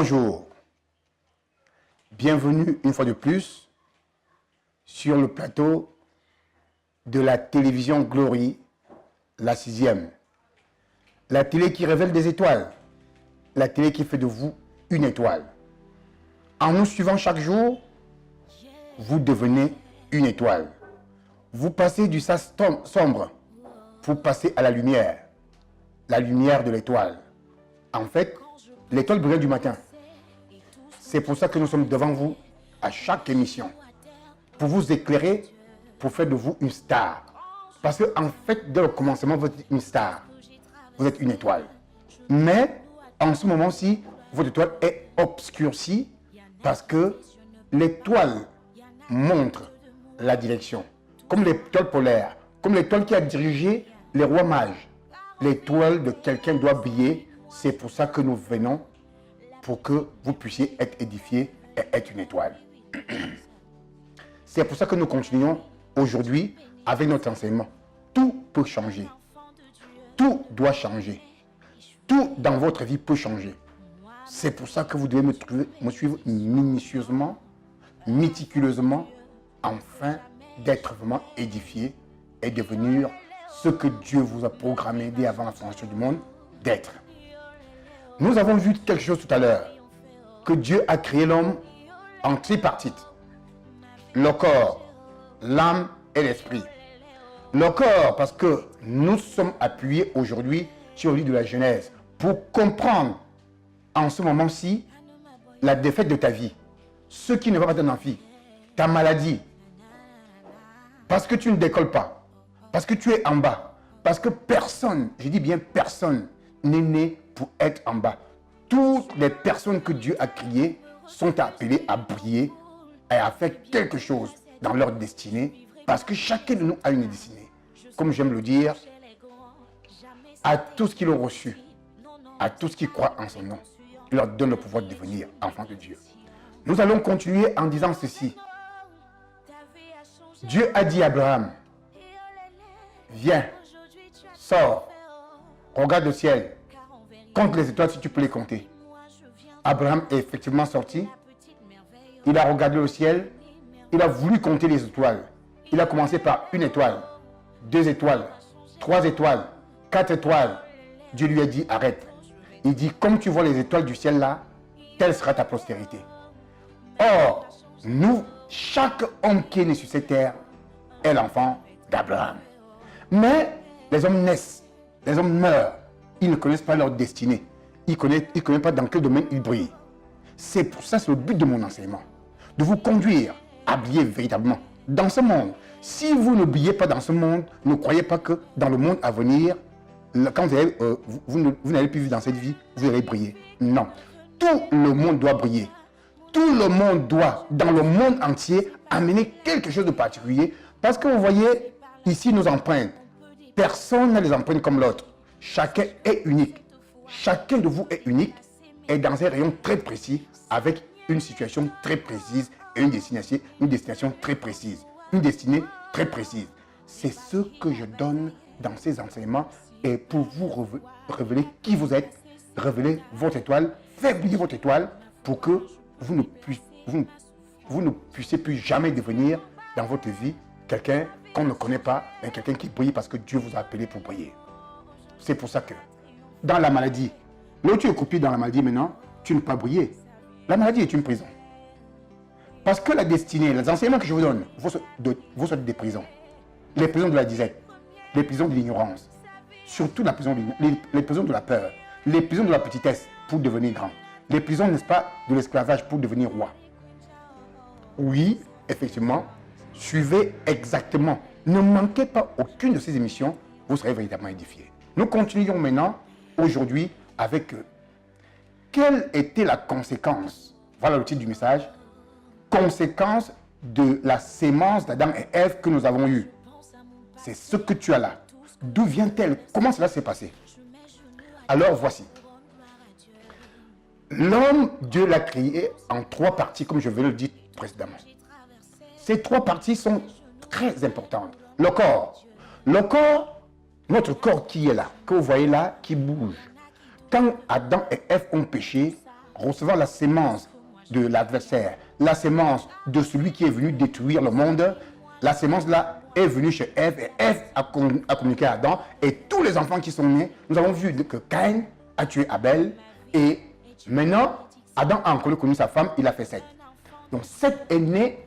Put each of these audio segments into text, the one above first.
Bonjour, bienvenue une fois de plus sur le plateau de la télévision Glory, la 6e. La télé qui révèle des étoiles, la télé qui fait de vous une étoile. En nous suivant chaque jour, vous devenez une étoile. Vous passez du sas sombre pour passer à la lumière de l'étoile. En fait, l'étoile brille du matin. C'est pour ça que nous sommes devant vous à chaque émission. Pour vous éclairer, pour faire de vous une star. Parce qu'en fait, dès le commencement, vous êtes une star. Vous êtes une étoile. Mais, en ce moment-ci, votre étoile est obscurcie parce que l'étoile montre la direction. Comme l'étoile polaire, comme l'étoile qui a dirigé les rois mages. L'étoile de quelqu'un doit briller. C'est pour ça que nous venons, pour que vous puissiez être édifiés et être une étoile. C'est pour ça que nous continuons aujourd'hui avec notre enseignement. Tout peut changer. Tout doit changer. Tout dans votre vie peut changer. C'est pour ça que vous devez me suivre minutieusement, méticuleusement, afin d'être vraiment édifié et devenir ce que Dieu vous a programmé dès avant la fondation du monde d'être. Nous avons vu quelque chose tout à l'heure, que Dieu a créé l'homme en tripartite. Le corps, l'âme et l'esprit. Le corps, parce que nous sommes appuyés aujourd'hui sur le livre de la Genèse pour comprendre en ce moment-ci la défaite de ta vie, ce qui ne va pas dans ta vie, ta maladie, parce que tu ne décolles pas, parce que tu es en bas, parce que personne, je dis bien personne, n'est né pour être en bas. Toutes les personnes que Dieu a créées sont appelées à briller et à faire quelque chose dans leur destinée, parce que chacun de nous a une destinée. Comme j'aime le dire, à tous qui l'ont reçu, à tous qui croient en son nom, il leur donne le pouvoir de devenir enfants de Dieu. Nous allons continuer en disant ceci. Dieu a dit à Abraham, viens, sors, regarde le ciel, compte les étoiles si tu peux les compter. Abraham est effectivement sorti, il a regardé le ciel, il a voulu compter les étoiles. Il a commencé par une étoile, 2 étoiles, 3 étoiles, 4 étoiles. Dieu lui a dit, arrête. Il dit, comme tu vois les étoiles du ciel là, telle sera ta postérité. Or, nous, chaque homme qui est né sur cette terre est l'enfant d'Abraham. Mais les hommes naissent, les hommes meurent. Ils ne connaissent pas leur destinée. Ils ne connaissent pas dans quel domaine ils brillent. C'est pour ça, c'est le but de mon enseignement. De vous conduire à briller véritablement dans ce monde. Si vous ne brillez pas dans ce monde, ne croyez pas que dans le monde à venir, quand vous n'allez plus vivre dans cette vie, vous allez briller. Non. Tout le monde doit briller. Tout le monde doit, dans le monde entier, amener quelque chose de particulier. Parce que vous voyez, ici, nos empreintes. Personne n'a les empreintes comme l'autre. Chacun est unique. Chacun de vous est unique et dans un rayon très précis, avec une situation très précise et une destination très précise. Une destinée très précise. C'est ce que je donne dans ces enseignements et pour vous révéler qui vous êtes, révéler votre étoile, faire briller votre étoile pour que vous ne puissiez plus jamais devenir dans votre vie quelqu'un qu'on ne connaît pas, mais quelqu'un qui brille parce que Dieu vous a appelé pour briller. C'est pour ça que dans la maladie, là où tu es coupé dans la maladie maintenant, tu ne peux pas briller. La maladie est une prison. Parce que la destinée, les enseignements que je vous donne, vous sortez des prisons. Les prisons de la disette, les prisons de l'ignorance, surtout la prison les prisons de la peur, les prisons de la petitesse pour devenir grand, les prisons, n'est-ce pas, de l'esclavage pour devenir roi. Oui, effectivement, suivez exactement. Ne manquez pas aucune de ces émissions, vous serez véritablement édifiés. Nous continuons maintenant, aujourd'hui, avec quelle était la conséquence, voilà le titre du message, conséquence de la sémence d'Adam et Ève que nous avons eue. C'est ce que tu as là. D'où vient-elle? Comment cela s'est passé? Alors voici. L'homme, Dieu l'a créé en 3 parties, comme je vais le dire précédemment. Ces 3 parties sont très importantes. Le corps. Le corps, notre corps qui est là, que vous voyez là, qui bouge. Quand Adam et Ève ont péché, recevant la sémence de l'adversaire, la sémence de celui qui est venu détruire le monde, la sémence là est venue chez Ève et Ève a communiqué à Adam et tous les enfants qui sont nés, nous avons vu que Caïn a tué Abel et maintenant Adam a encore connu sa femme, il a fait Seth. Donc Seth est né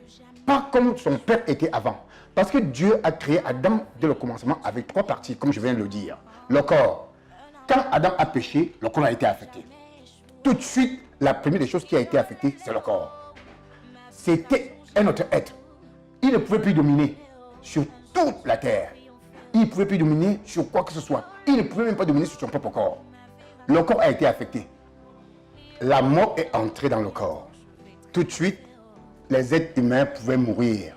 pas comme son père était avant. Parce que Dieu a créé Adam dès le commencement avec 3 parties, comme je viens de le dire. Le corps. Quand Adam a péché, le corps a été affecté. Tout de suite, la première des choses qui a été affectée, c'est le corps. C'était un autre être. Il ne pouvait plus dominer sur toute la terre. Il ne pouvait plus dominer sur quoi que ce soit. Il ne pouvait même pas dominer sur son propre corps. Le corps a été affecté. La mort est entrée dans le corps. Tout de suite, les êtres humains pouvaient mourir.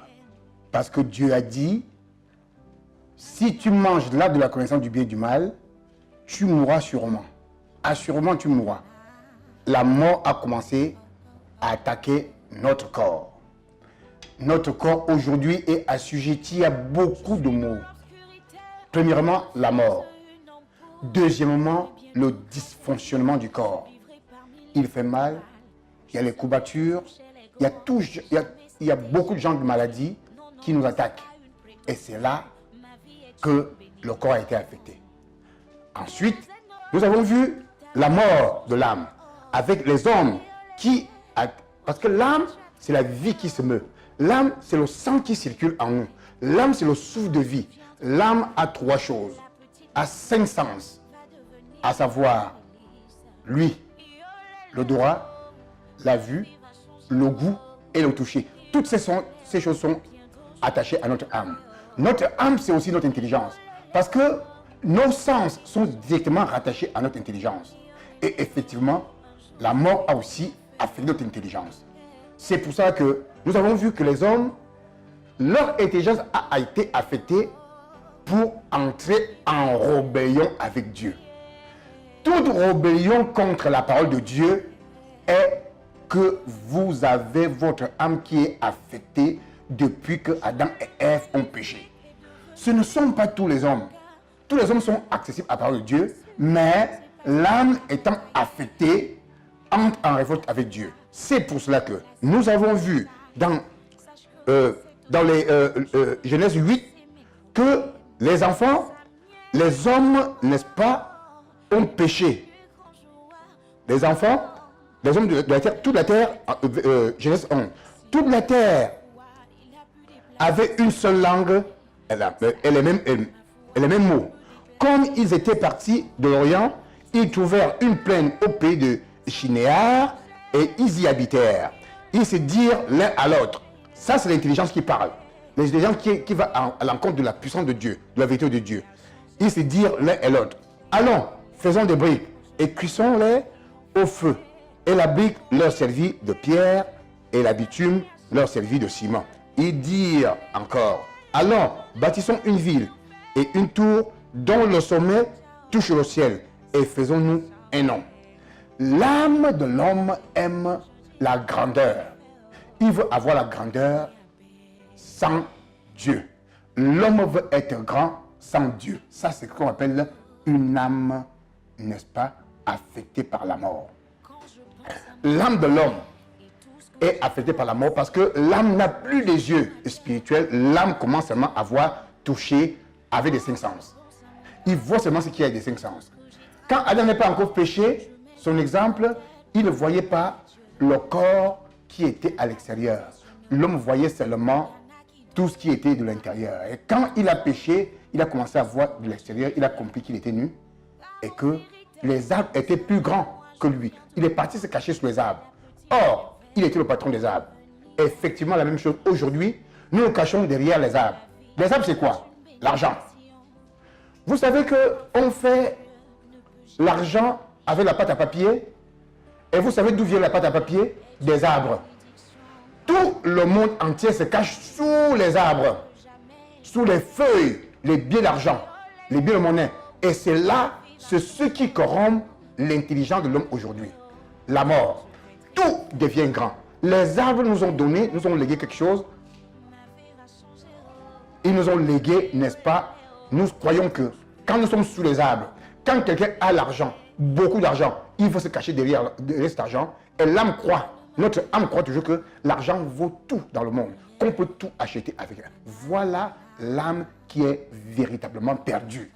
Parce que Dieu a dit, si tu manges l'arbre de la connaissance du bien et du mal, tu mourras sûrement. Assurément, tu mourras. La mort a commencé à attaquer notre corps. Notre corps aujourd'hui est assujetti à beaucoup de maux. Premièrement, la mort. Deuxièmement, le dysfonctionnement du corps. Il fait mal, il y a les courbatures, il y a beaucoup de gens de maladies qui nous attaquent. Et c'est là que le corps a été affecté. Ensuite, nous avons vu la mort de l'âme avec les hommes qui... Parce que l'âme, c'est la vie qui se meut. L'âme, c'est le sang qui circule en nous. L'âme, c'est le souffle de vie. L'âme a 3 choses, a 5 sens, à savoir lui, l'odorat, la vue, le goût et le toucher. Toutes ces choses sont attachées à notre âme. Notre âme, c'est aussi notre intelligence. Parce que nos sens sont directement rattachés à notre intelligence. Et effectivement, la mort a aussi affecté notre intelligence. C'est pour ça que nous avons vu que les hommes, leur intelligence a été affectée pour entrer en rébellion avec Dieu. Toute rébellion contre la parole de Dieu est que vous avez votre âme qui est affectée depuis que Adam et Ève ont péché. Ce ne sont pas tous les hommes. Tous les hommes sont accessibles à la parole de Dieu, mais l'âme étant affectée entre en révolte avec Dieu. C'est pour cela que nous avons vu dans les Genèse 8 que les enfants, les hommes, n'est-ce pas, ont péché. Les enfants, les hommes de la terre, toute la terre, Genèse 11, toute la terre avait une seule langue et les mêmes mots. Comme ils étaient partis de l'Orient, ils trouvèrent une plaine au pays de Shinéar et ils y habitèrent. Ils se dirent l'un à l'autre. Ça, c'est l'intelligence qui parle. L'intelligence qui va à l'encontre de la puissance de Dieu, de la vérité de Dieu. Ils se dirent l'un et l'autre. Allons, faisons des briques et cuissons-les au feu. Et la brique leur servit de pierre et la bitume leur servit de ciment. Ils dirent encore, allons, bâtissons une ville et une tour dont le sommet touche le ciel et faisons-nous un nom. L'âme de l'homme aime la grandeur. Il veut avoir la grandeur sans Dieu. L'homme veut être grand sans Dieu. Ça, c'est ce qu'on appelle une âme, n'est-ce pas, affectée par la mort. L'âme de l'homme est affectée par la mort parce que l'âme n'a plus les yeux spirituels. L'âme commence seulement à voir, toucher avec les 5 sens. Il voit seulement ce qu'il y a des 5 sens. Quand Adam n'est pas encore péché, son exemple, il ne voyait pas le corps qui était à l'extérieur. L'homme voyait seulement tout ce qui était de l'intérieur. Et quand il a péché, il a commencé à voir de l'extérieur, il a compris qu'il était nu et que les arbres étaient plus grands que lui. Il est parti se cacher sous les arbres. Or, il était le patron des arbres. Effectivement, la même chose. Aujourd'hui, nous nous cachons derrière les arbres. Les arbres, c'est quoi? L'argent. Vous savez qu'on fait l'argent avec la pâte à papier. Et vous savez d'où vient la pâte à papier? Des arbres. Tout le monde entier se cache sous les arbres, sous les feuilles, les billets d'argent, les billets de monnaie. Et c'est là, c'est ce qui corrompt l'intelligence de l'homme aujourd'hui. La mort. Tout devient grand. Les arbres nous ont donné, nous ont légué quelque chose. Ils nous ont légué, n'est-ce pas? Nous croyons que quand nous sommes sous les arbres, quand quelqu'un a l'argent, beaucoup d'argent, il faut se cacher derrière cet argent Et l'âme croit, notre âme croit toujours que l'argent vaut tout dans le monde, qu'on peut tout acheter avec. Voilà l'âme qui est véritablement perdue.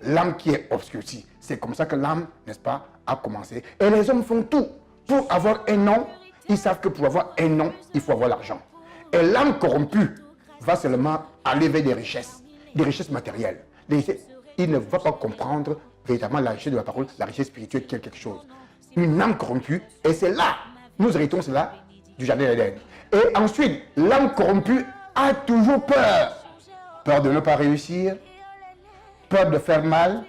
L'âme qui est obscurcie. C'est comme ça que l'âme, n'est-ce pas, a commencé. Et les hommes font tout. Pour avoir un nom, ils savent que pour avoir un nom, il faut avoir l'argent. Et l'âme corrompue va seulement aller vers des richesses matérielles. Il ne va pas comprendre véritablement la richesse de la parole, la richesse spirituelle qui est quelque chose. Une âme corrompue, et c'est là, nous héritons cela du jardin d'Éden. Et ensuite, l'âme corrompue a toujours peur. Peur de ne pas réussir, peur de faire mal,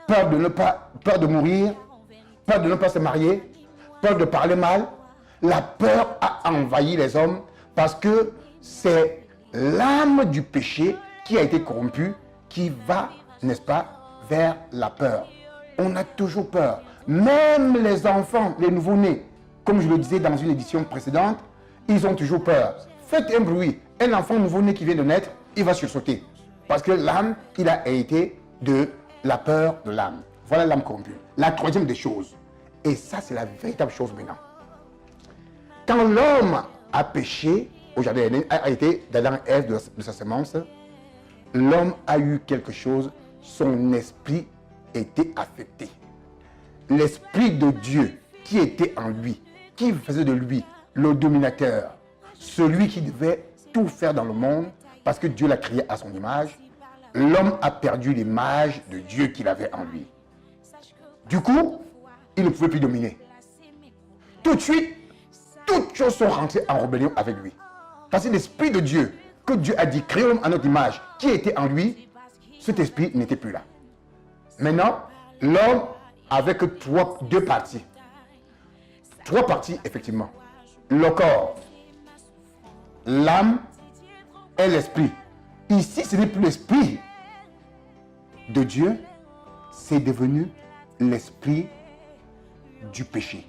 peur de mourir, peur de ne pas se marier, peur de parler mal. La peur a envahi les hommes parce que c'est l'âme du péché qui a été corrompue qui va, n'est-ce pas, vers la peur. On a toujours peur. Même les enfants, les nouveau-nés, comme je le disais dans une édition précédente, ils ont toujours peur. Faites un bruit. Un enfant nouveau-né qui vient de naître, il va sursauter. Parce que l'âme, il a hérité de la peur de l'âme. Voilà l'âme corrompue. La troisième des choses. Et ça, c'est la véritable chose maintenant. Quand l'homme a péché, au jardin d'Éden, a été d'Adam et Ève de sa semence, l'homme a eu quelque chose, son esprit était affecté. L'esprit de Dieu qui était en lui, qui faisait de lui le dominateur, celui qui devait tout faire dans le monde, parce que Dieu l'a créé à son image, l'homme a perdu l'image de Dieu qu'il avait en lui. Du coup, il ne pouvait plus dominer. Tout de suite, toutes choses sont rentrées en rébellion avec lui. Parce que l'esprit de Dieu, que Dieu a dit, créons l'homme à notre image, qui était en lui, cet esprit n'était plus là. Maintenant, l'homme avait que deux parties. Trois parties, effectivement. Le corps, l'âme et l'esprit. Ici, ce n'est plus l'esprit de Dieu, c'est devenu l'esprit du péché,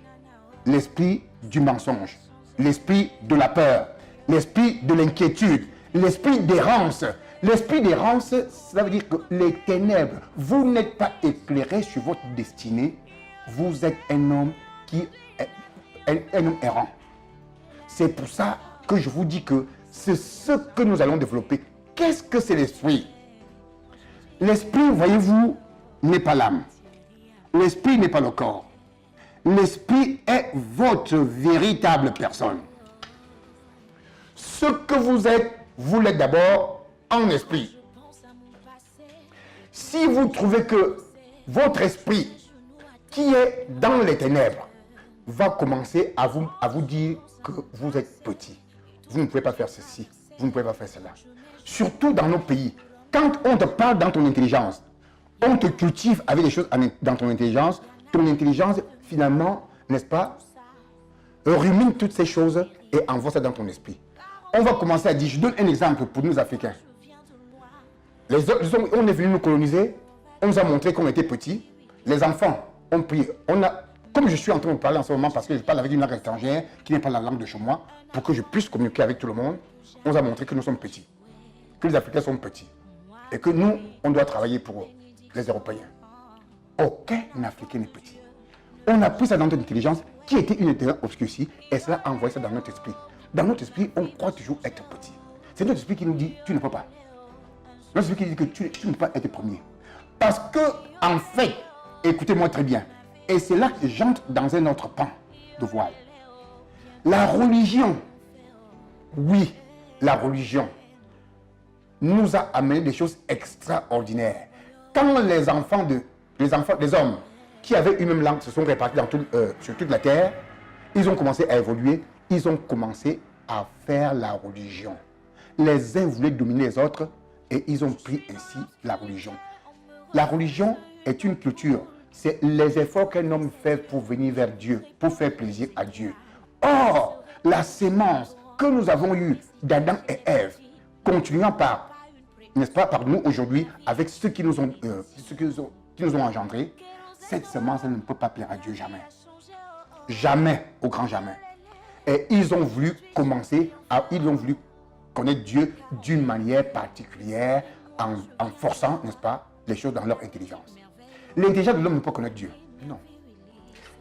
l'esprit du mensonge, l'esprit de la peur, l'esprit de l'inquiétude, l'esprit d'errance. L'esprit d'errance, ça veut dire que les ténèbres, vous n'êtes pas éclairé sur votre destinée, vous êtes un homme qui est un homme errant. C'est pour ça que je vous dis que c'est ce que nous allons développer. Qu'est-ce que c'est l'esprit? L'esprit, voyez-vous, n'est pas l'âme. L'esprit n'est pas le corps. L'esprit est votre véritable personne. Ce que vous l'êtes d'abord en esprit. Si vous trouvez que votre esprit, qui est dans les ténèbres, va commencer à vous dire que vous êtes petit, vous ne pouvez pas faire ceci, vous ne pouvez pas faire cela. Surtout dans nos pays, quand on te parle dans ton intelligence, on te cultive avec des choses dans ton intelligence finalement, n'est-ce pas, rumine toutes ces choses et envoie ça dans ton esprit. On va commencer à dire, je donne un exemple pour nous Africains. Les hommes, on est venu nous coloniser, on nous a montré qu'on était petits, les enfants ont pris, comme je suis en train de parler en ce moment parce que je parle avec une langue étrangère qui n'est pas la langue de chez moi, pour que je puisse communiquer avec tout le monde, on nous a montré que nous sommes petits, que les Africains sont petits et que nous, on doit travailler pour eux, les Européens. Aucun Africain n'est petit. On a pris ça dans notre intelligence qui était une intelligence obscurcie et cela a envoyé ça dans notre esprit. Dans notre esprit, on croit toujours être petit. C'est notre esprit qui nous dit, tu ne peux pas. Notre esprit qui dit que tu ne peux pas être premier. Parce que, en fait, écoutez-moi très bien, et c'est là que j'entre dans un autre pan de voile. La religion, oui, la religion nous a amené des choses extraordinaires. Quand les hommes qui avaient une même langue se sont répartis sur toute la terre, ils ont commencé à évoluer, ils ont commencé à faire la religion. Les uns voulaient dominer les autres et ils ont pris ainsi la religion. La religion est une culture. C'est les efforts qu'un homme fait pour venir vers Dieu, pour faire plaisir à Dieu. Or, la sémence que nous avons eue d'Adam et Ève, continuant par, n'est-ce pas, par nous aujourd'hui, avec ceux qui nous ont engendrés, cette semence ne peut pas plaire à Dieu jamais. Jamais, au grand jamais. Et ils ont voulu connaître Dieu d'une manière particulière, en forçant, n'est-ce pas, les choses dans leur intelligence. L'intelligence de l'homme ne peut pas connaître Dieu. Non.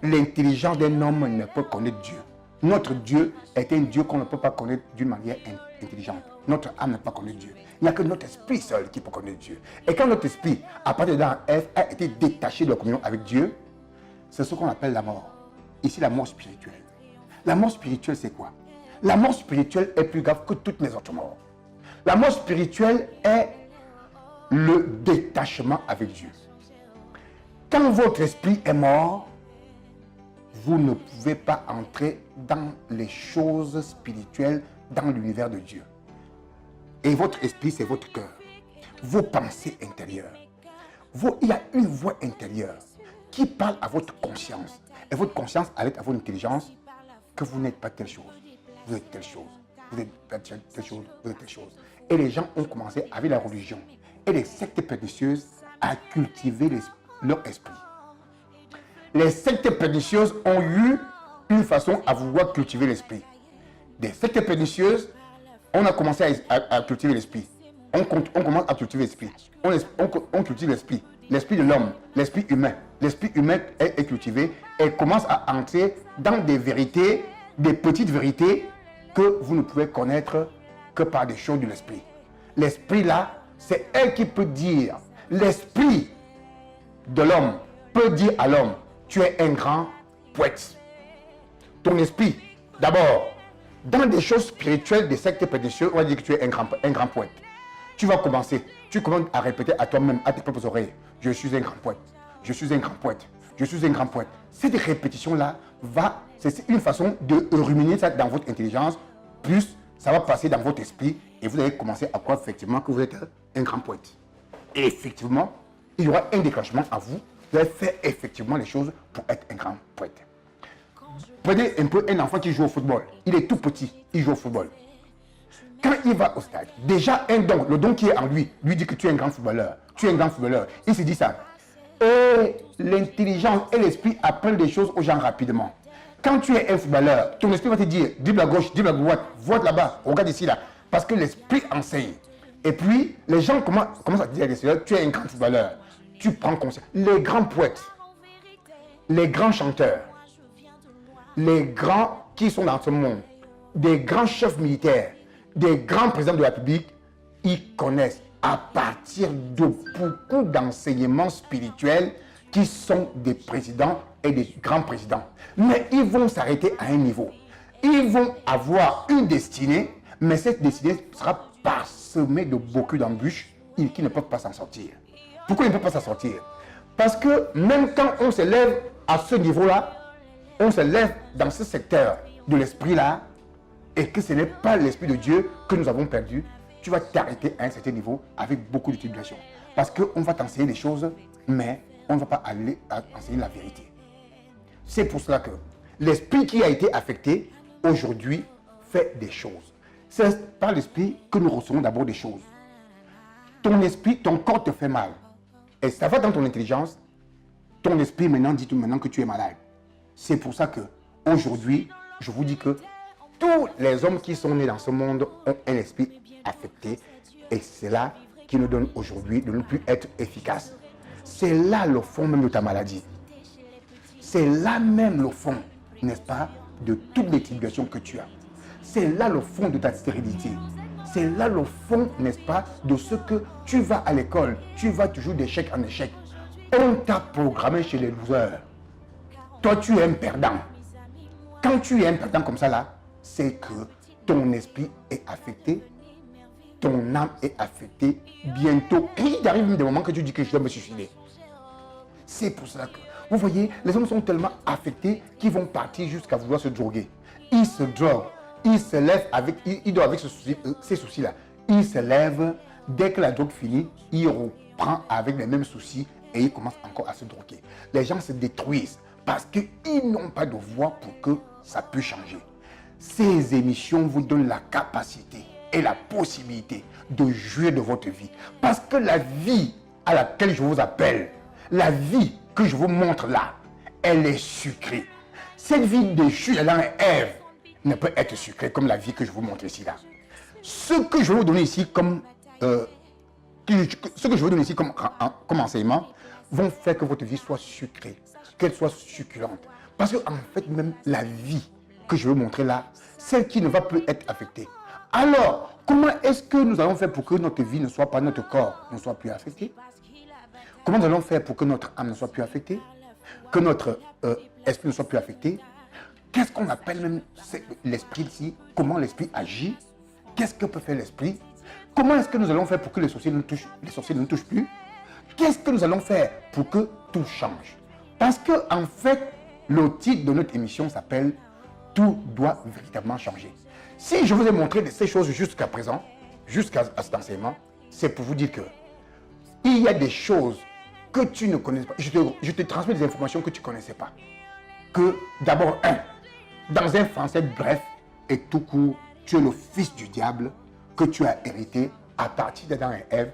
l'intelligence d'un homme ne peut connaître Dieu. Notre Dieu est un Dieu qu'on ne peut pas connaître d'une manière intelligente. Notre âme ne peut pas connaître Dieu. Il n'y a que notre esprit seul qui peut connaître Dieu. Et quand notre esprit, à partir d'Adam et Ève, a été détaché de la communion avec Dieu, c'est ce qu'on appelle la mort. Ici, la mort spirituelle. La mort spirituelle, c'est quoi? La mort spirituelle est plus grave que toutes les autres morts. La mort spirituelle est le détachement avec Dieu. Quand votre esprit est mort, vous ne pouvez pas entrer dans les choses spirituelles, dans l'univers de Dieu. Et votre esprit, c'est votre cœur, vos pensées intérieures. Il y a une voix intérieure qui parle à votre conscience. Et votre conscience alerte à votre intelligence que vous n'êtes pas telle chose, vous êtes telle chose, vous êtes telle chose, vous êtes telle chose. Et les gens ont commencé avec la religion et les sectes pernicieuses à cultiver leur esprit. Les sectes pernicieuses ont eu une façon à vouloir cultiver l'esprit. Des sectes pernicieuses, on a commencé à cultiver l'esprit. On commence à cultiver l'esprit. On cultive l'esprit. L'esprit de l'homme, l'esprit humain. L'esprit humain est cultivé et commence à entrer dans des vérités, des petites vérités que vous ne pouvez connaître que par des choses de l'esprit. L'esprit là, c'est elle qui peut dire. L'esprit de l'homme peut dire à l'homme, tu es un grand poète. Ton esprit, d'abord, dans des choses spirituelles, des sectes pernicieux, on va dire que tu es un grand poète. Tu vas commencer, tu commences à répéter à toi-même, à tes propres oreilles, je suis un grand poète, je suis un grand poète, je suis un grand poète. Cette répétition-là, c'est une façon de ruminer ça dans votre intelligence, plus ça va passer dans votre esprit et vous allez commencer à croire effectivement que vous êtes un grand poète. Et effectivement, il y aura un déclenchement à vous. Vous allez faire effectivement les choses pour être un grand poète. Prenez un peu un enfant qui joue au football. Il est tout petit, il joue au football. Quand il va au stade, déjà un don, le don qui est en lui dit que tu es un grand footballeur. Tu es un grand footballeur. Il se dit ça. Et l'intelligence et l'esprit apprennent des choses aux gens rapidement. Quand tu es un footballeur, ton esprit va te dire, dribble à gauche, dribble à droite, vote là-bas, regarde ici, là. Parce que l'esprit enseigne. Et puis, les gens commencent à te dire à l'extérieur, tu es un grand footballeur. Tu prends conscience. Les grands poètes, les grands chanteurs, les grands qui sont dans ce monde, des grands chefs militaires, des grands présidents de la République, ils connaissent à partir de beaucoup d'enseignements spirituels qui sont des présidents et des grands présidents. Mais ils vont s'arrêter à un niveau. Ils vont avoir une destinée, mais cette destinée sera parsemée de beaucoup d'embûches qui ne peuvent pas s'en sortir. Pourquoi ils ne peuvent pas s'en sortir? Parce que même quand on se lève à ce niveau-là, on se lève dans ce secteur de l'esprit-là, et que ce n'est pas l'esprit de Dieu que nous avons perdu, tu vas t'arrêter à un certain niveau avec beaucoup de tribulations. Parce qu'on va t'enseigner des choses, mais on ne va pas aller enseigner la vérité. C'est pour cela que l'esprit qui a été affecté, aujourd'hui, fait des choses. C'est par l'esprit que nous recevons d'abord des choses. Ton esprit, ton corps te fait mal. Et ça va dans ton intelligence. Ton esprit maintenant dit tout maintenant que tu es malade. C'est pour ça que aujourd'hui, je vous dis que tous les hommes qui sont nés dans ce monde ont un esprit affecté. Et c'est là qui nous donne aujourd'hui de ne plus être efficace. C'est là le fond même de ta maladie. C'est là même le fond, n'est-ce pas, de toutes les tribulations que tu as. C'est là le fond de ta stérilité. C'est là le fond, n'est-ce pas, de ce que tu vas à l'école. Tu vas toujours d'échec en échec. On t'a programmé chez les losers. Toi, tu es un perdant. Quand tu es un perdant comme ça là, c'est que ton esprit est affecté, ton âme est affectée. Bientôt, il arrive même des moments que tu dis que je dois me suicider. C'est pour cela que, vous voyez, les hommes sont tellement affectés qu'ils vont partir jusqu'à vouloir se droguer. Ils se droguent, ils se lèvent avec, ils doivent avec ces soucis-là. Ils se lèvent, dès que la drogue finit, ils reprennent avec les mêmes soucis et ils commencent encore à se droguer. Les gens se détruisent parce qu'ils n'ont pas de voix pour que ça puisse changer. Ces émissions vous donnent la capacité et la possibilité de jouir de votre vie. Parce que la vie à laquelle je vous appelle, la vie que je vous montre là, elle est sucrée. Cette vie de Adam et Ève ne peut être sucrée comme la vie que je vous montre ici là. Ce que je vais vous donner ici comme enseignement vont faire que votre vie soit sucrée, qu'elle soit succulente. Parce qu'en fait, même la vie que je veux montrer là, celle qui ne va plus être affectée. Alors, comment est-ce que nous allons faire pour que notre vie ne soit pas, notre corps ne soit plus affecté? Comment nous allons faire pour que notre âme ne soit plus affectée? Que notre esprit ne soit plus affecté? Qu'est-ce qu'on appelle même l'esprit ici? Comment l'esprit agit? Qu'est-ce que peut faire l'esprit? Comment est-ce que nous allons faire pour que les sorciers ne nous touchent plus? Qu'est-ce que nous allons faire pour que tout change? Parce que en fait, le titre de notre émission s'appelle « Tout doit véritablement changer ». Si je vous ai montré ces choses jusqu'à présent, jusqu'à cet enseignement, c'est pour vous dire que il y a des choses que tu ne connais pas. Je te transmets des informations que tu ne connaissais pas. Que d'abord, dans un français bref et tout court, tu es le fils du diable que tu as hérité à partir d'Adam et Ève.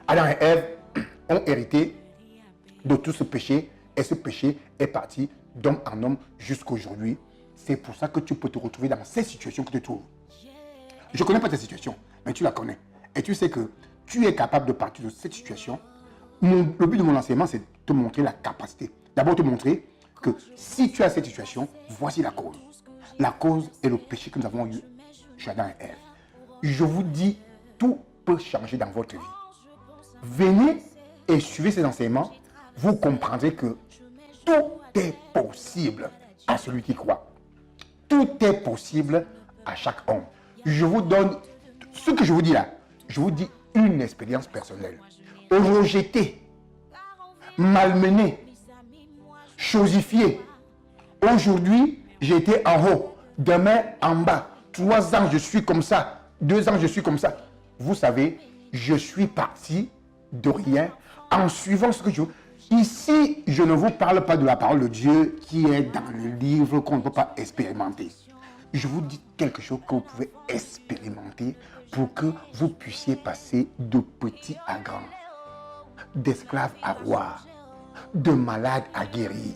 Adam et Ève ont hérité de tout ce péché et ce péché est parti d'homme en homme jusqu'à aujourd'hui. C'est pour ça que tu peux te retrouver dans ces situations que tu trouves. Je ne connais pas ta situation, mais tu la connais. Et tu sais que tu es capable de partir de cette situation. Le but de mon enseignement, c'est de te montrer la capacité. D'abord, te montrer que si tu as cette situation, voici la cause. La cause est le péché que nous avons eu chez Adam et Ève. Je vous dis, tout peut changer dans votre vie. Venez et suivez ces enseignements. Vous comprendrez que tout est possible à celui qui croit. Tout est possible à chaque homme. Je vous donne ce que je vous dis là. Je vous dis une expérience personnelle. Rejeté, malmené, chosifié. Aujourd'hui, j'ai été en haut, demain en bas. 3 ans, je suis comme ça. 2 ans, je suis comme ça. Vous savez, je suis parti de rien en suivant ce que je veux. Ici, je ne vous parle pas de la parole de Dieu qui est dans le livre qu'on ne peut pas expérimenter. Je vous dis quelque chose que vous pouvez expérimenter pour que vous puissiez passer de petit à grand, d'esclave à roi, de malade à guéri,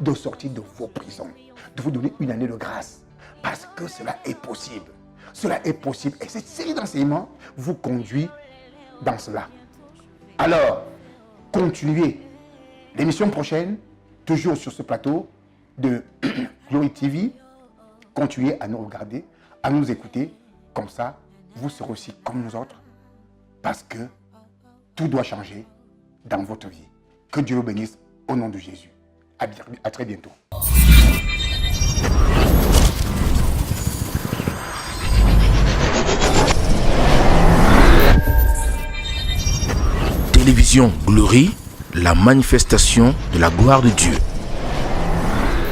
de sortir de vos prisons, de vous donner une année de grâce. Parce que cela est possible. Cela est possible. Et cette série d'enseignements vous conduit dans cela. Alors, continuez. L'émission prochaine, toujours sur ce plateau de Glory TV, continuez à nous regarder, à nous écouter. Comme ça, vous serez aussi comme nous autres. Parce que tout doit changer dans votre vie. Que Dieu vous bénisse au nom de Jésus. À très bientôt. Télévision Glory, la manifestation de la gloire de Dieu.